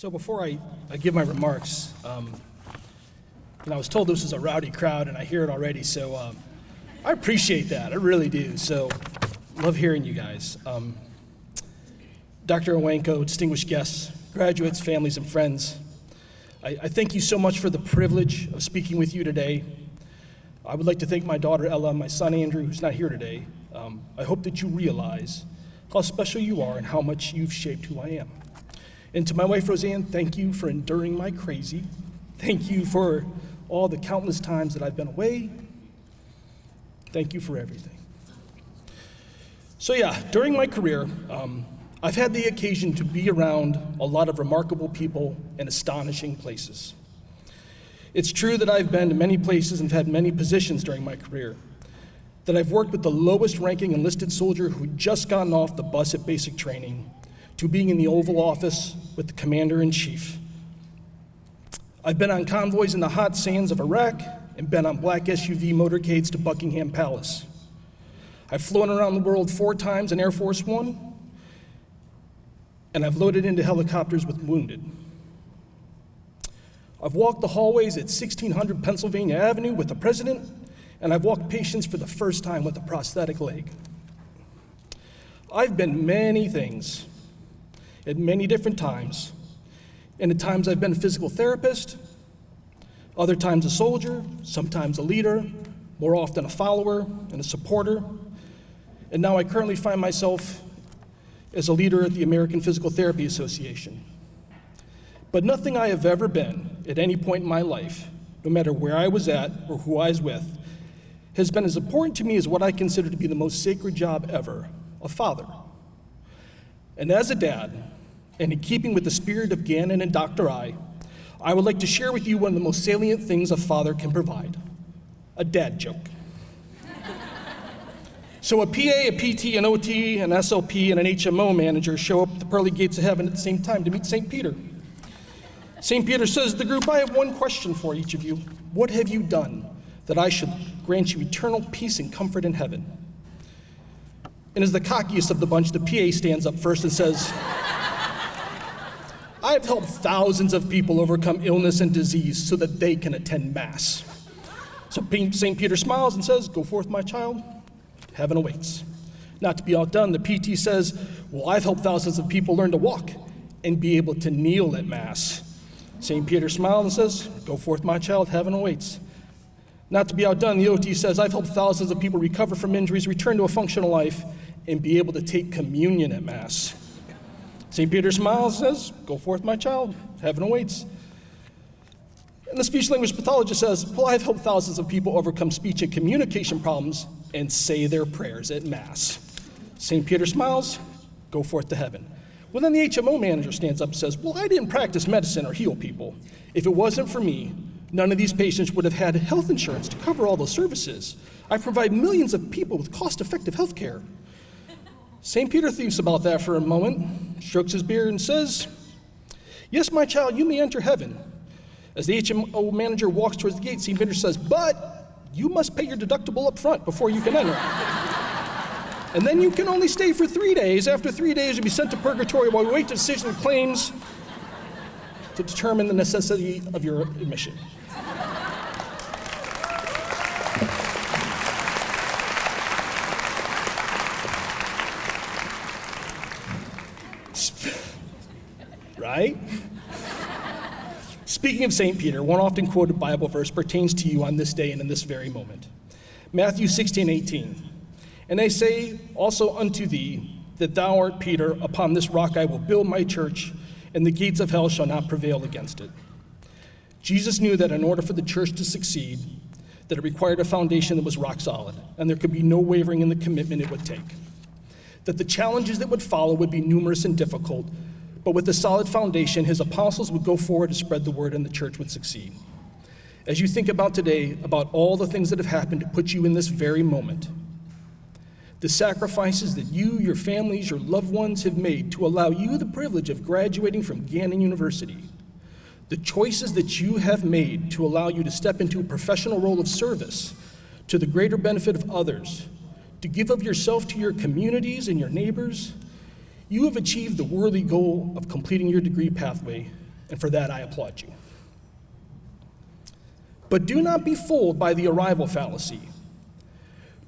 So before I give my remarks, I was told this was a rowdy crowd, and I hear it already, so I appreciate that. I really do. So love hearing you guys. Dr. Owenko, distinguished guests, graduates, families, and friends, I thank you so much for the privilege of speaking with you today. I would like to thank my daughter Ella, my son Andrew, who's not here today. I hope that you realize how special you are and how much you've shaped who I am. And to my wife Roseanne, thank you for enduring my crazy. Thank you for all the countless times that I've been away. Thank you for everything. So yeah, during my career, I've had the occasion to be around a lot of remarkable people in astonishing places. It's true that I've been to many places and had many positions during my career, that I've worked with the lowest ranking enlisted soldier who'd just gotten off the bus at basic training, to being in the Oval Office with the Commander-in-Chief. I've been on convoys in the hot sands of Iraq and been on black SUV motorcades to Buckingham Palace. I've flown around the world 4 times in Air Force One, and I've loaded into helicopters with wounded. I've walked the hallways at 1600 Pennsylvania Avenue with the president, and I've walked patients for the first time with a prosthetic leg. I've been many things at many different times, and at times I've been a physical therapist, other times a soldier, sometimes a leader, more often a follower and a supporter, and now I currently find myself as a leader at the American Physical Therapy Association. But nothing I have ever been at any point in my life, no matter where I was at or who I was with, has been as important to me as what I consider to be the most sacred job ever, a father. And as a dad, and in keeping with the spirit of Gannon and Dr. I would like to share with you one of the most salient things a father can provide, a dad joke. So a PA, a PT, an OT, an SLP, and an HMO manager show up at the pearly gates of heaven at the same time to meet St. Peter. St. Peter says to the group, I have one question for each of you. What have you done that I should grant you eternal peace and comfort in heaven? And as the cockiest of the bunch, the PA stands up first and says, I've helped thousands of people overcome illness and disease so that they can attend Mass. So St. Peter smiles and says, go forth, my child, heaven awaits. Not to be outdone, the PT says, well, I've helped thousands of people learn to walk and be able to kneel at Mass. St. Peter smiles and says, go forth, my child, heaven awaits. Not to be outdone, the OT says, I've helped thousands of people recover from injuries, return to a functional life, and be able to take communion at Mass. St. Peter smiles and says, go forth, my child, heaven awaits. And the speech-language pathologist says, well, I've helped thousands of people overcome speech and communication problems and say their prayers at Mass. St. Peter smiles, go forth to heaven. Well, then the HMO manager stands up and says, well, I didn't practice medicine or heal people. If it wasn't for me, none of these patients would have had health insurance to cover all those services. I provide millions of people with cost-effective health care. St. Peter thinks about that for a moment, strokes his beard and says, yes, my child, you may enter heaven. As the HMO manager walks towards the gate, St. Peter says, but you must pay your deductible up front before you can enter. And then you can only stay for 3 days. After 3 days, you'll be sent to purgatory while we wait the decision of claims to determine the necessity of your admission. Right? Speaking of St. Peter, one often quoted Bible verse pertains to you on this day and in this very moment. Matthew 16:18. And they say also unto thee that thou art Peter, upon this rock I will build my church, and the gates of hell shall not prevail against it. Jesus knew that in order for the church to succeed, that it required a foundation that was rock solid, and there could be no wavering in the commitment it would take. That the challenges that would follow would be numerous and difficult, but with a solid foundation, his apostles would go forward to spread the word and the church would succeed. As you think about today, about all the things that have happened to put you in this very moment, the sacrifices that you, your families, your loved ones have made to allow you the privilege of graduating from Gannon University, the choices that you have made to allow you to step into a professional role of service to the greater benefit of others, to give of yourself to your communities and your neighbors, you have achieved the worthy goal of completing your degree pathway And for that, I applaud you. But do not be fooled by the arrival fallacy.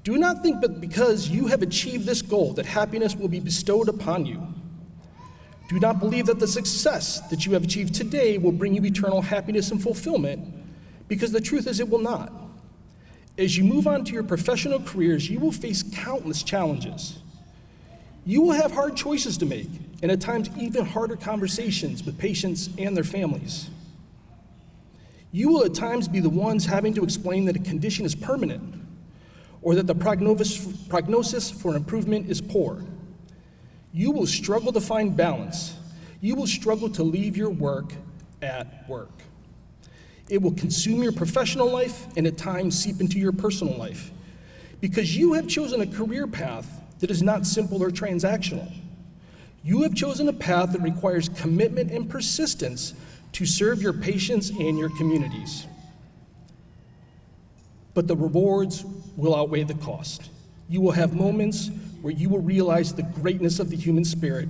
Do not think that because you have achieved this goal that happiness will be bestowed upon you. Do not believe that the success that you have achieved today will bring you eternal happiness and fulfillment, because the truth is it will not. As you move on to your professional careers, you will face countless challenges. You will have hard choices to make, and at times even harder conversations with patients and their families. You will at times be the ones having to explain that a condition is permanent, or that the prognosis for improvement is poor. You will struggle to find balance. You will struggle to leave your work at work. It will consume your professional life and at times seep into your personal life, because you have chosen a career path that is not simple or transactional. You have chosen a path that requires commitment and persistence to serve your patients and your communities. But the rewards will outweigh the cost. You will have moments where you will realize the greatness of the human spirit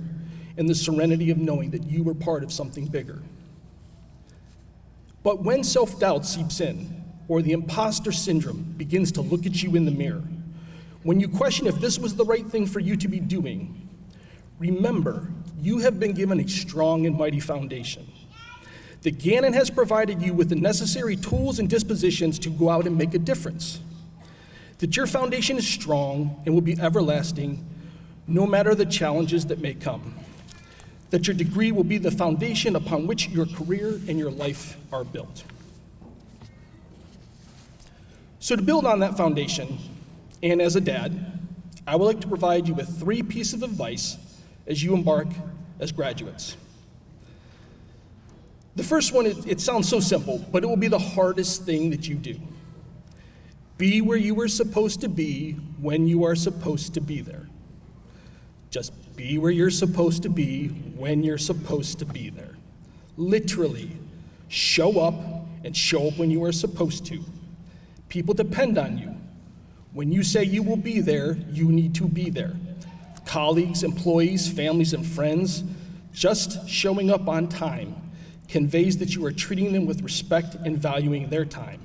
and the serenity of knowing that you were part of something bigger. But when self-doubt seeps in, or the imposter syndrome begins to look at you in the mirror, when you question if this was the right thing for you to be doing, remember, you have been given a strong and mighty foundation. That Gannon has provided you with the necessary tools and dispositions to go out and make a difference. That your foundation is strong and will be everlasting, no matter the challenges that may come. That your degree will be the foundation upon which your career and your life are built. So to build on that foundation, and as a dad, I would like to provide you with 3 pieces of advice as you embark as graduates. The first one, it sounds so simple, but it will be the hardest thing that you do. Be where you were supposed to be when you are supposed to be there. Just be where you're supposed to be when you're supposed to be there. Literally, show up and show up when you are supposed to. People depend on you. When you say you will be there, you need to be there. Colleagues, employees, families, and friends, just showing up on time conveys that you are treating them with respect and valuing their time.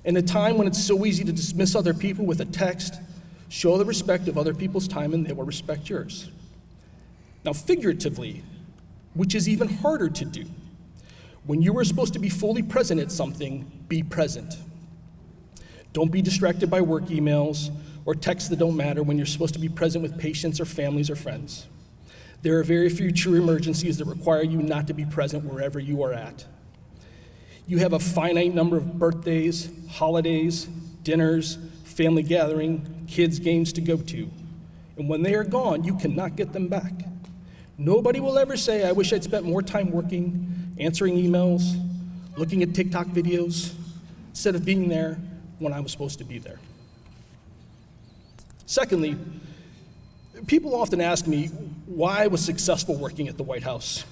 In a time when it's so easy to dismiss other people with a text, show the respect of other people's time and they will respect yours. Now, figuratively, which is even harder to do, when you are supposed to be fully present at something, be present. Don't be distracted by work emails or texts that don't matter when you're supposed to be present with patients or families or friends. There are very few true emergencies that require you not to be present wherever you are at. You have a finite number of birthdays, holidays, dinners, family gathering, kids' games to go to. And when they are gone, you cannot get them back. Nobody will ever say, I wish I'd spent more time working, answering emails, looking at TikTok videos, instead of being there when I was supposed to be there. Secondly, people often ask me why I was successful working at the White House.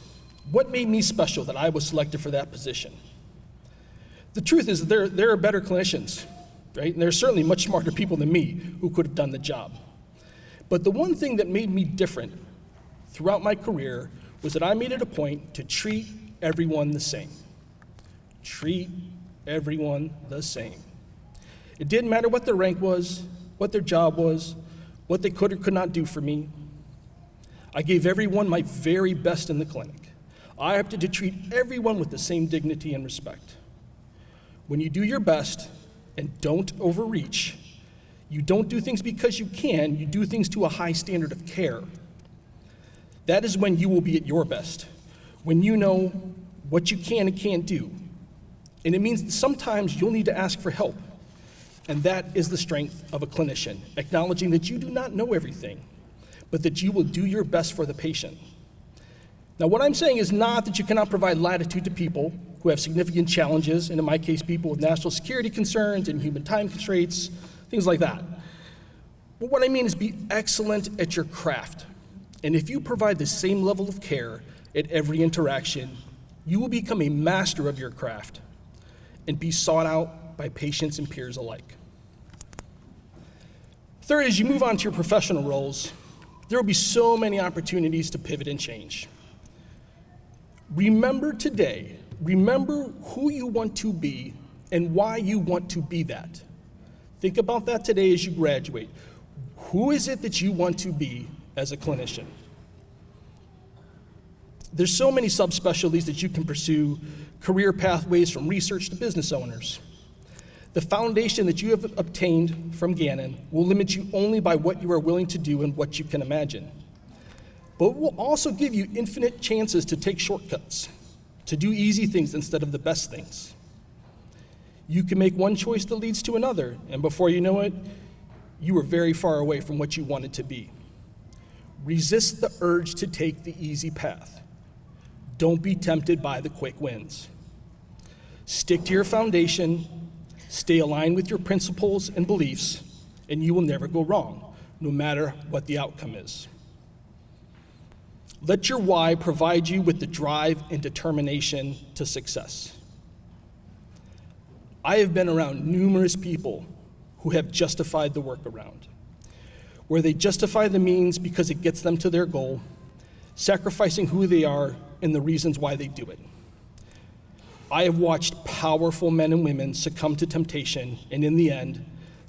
What made me special that I was selected for that position? The truth is that there are better clinicians, right? And there are certainly much smarter people than me who could have done the job. But the one thing that made me different throughout my career was that I made it a point to treat everyone the same. Treat everyone the same. It didn't matter what their rank was, what their job was, what they could or could not do for me. I gave everyone my very best in the clinic. I opted to treat everyone with the same dignity and respect. When you do your best and don't overreach, you don't do things because you can, you do things to a high standard of care. That is when you will be at your best, when you know what you can and can't do. And it means that sometimes you'll need to ask for help. And that is the strength of a clinician, acknowledging that you do not know everything, but that you will do your best for the patient. Now, what I'm saying is not that you cannot provide latitude to people who have significant challenges, and in my case, people with national security concerns and human time constraints, things like that. But what I mean is be excellent at your craft. And if you provide the same level of care at every interaction, you will become a master of your craft and be sought out by patients and peers alike. Third, as you move on to your professional roles, there will be so many opportunities to pivot and change. Remember today, remember who you want to be and why you want to be that. Think about that today as you graduate. Who is it that you want to be as a clinician? There's so many subspecialties that you can pursue, career pathways from research to business owners. The foundation that you have obtained from Gannon will limit you only by what you are willing to do and what you can imagine. But it will also give you infinite chances to take shortcuts, to do easy things instead of the best things. You can make one choice that leads to another, and before you know it, you are very far away from what you wanted to be. Resist the urge to take the easy path. Don't be tempted by the quick wins. Stick to your foundation, stay aligned with your principles and beliefs, and you will never go wrong, no matter what the outcome is. Let your why provide you with the drive and determination to success. I have been around numerous people who have justified the workaround, where they justify the means because it gets them to their goal, sacrificing who they are and the reasons why they do it. I have watched powerful men and women succumb to temptation, and in the end,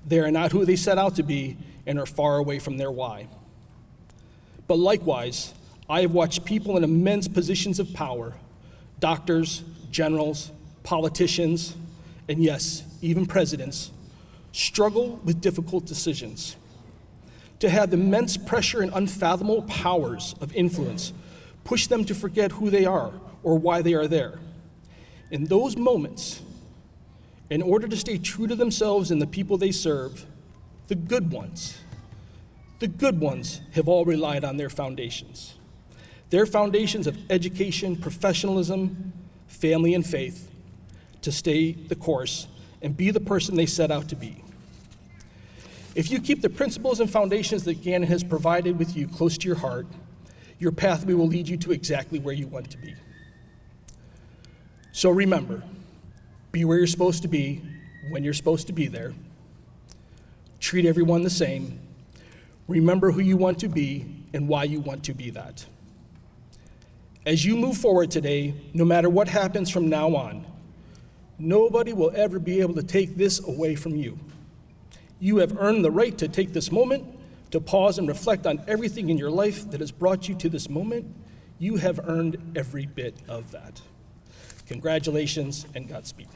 they are not who they set out to be and are far away from their why. But likewise, I have watched people in immense positions of power, doctors, generals, politicians, and yes, even presidents, struggle with difficult decisions. To have immense pressure and unfathomable powers of influence push them to forget who they are or why they are there. In those moments, in order to stay true to themselves and the people they serve, the good ones have all relied on their foundations. Their foundations of education, professionalism, family, and faith to stay the course and be the person they set out to be. If you keep the principles and foundations that Gannon has provided with you close to your heart, your pathway will lead you to exactly where you want to be. So remember, be where you're supposed to be, when you're supposed to be there. Treat everyone the same. Remember who you want to be and why you want to be that. As you move forward today, no matter what happens from now on, nobody will ever be able to take this away from you. You have earned the right to take this moment, to pause and reflect on everything in your life that has brought you to this moment. You have earned every bit of that. Congratulations and Godspeed.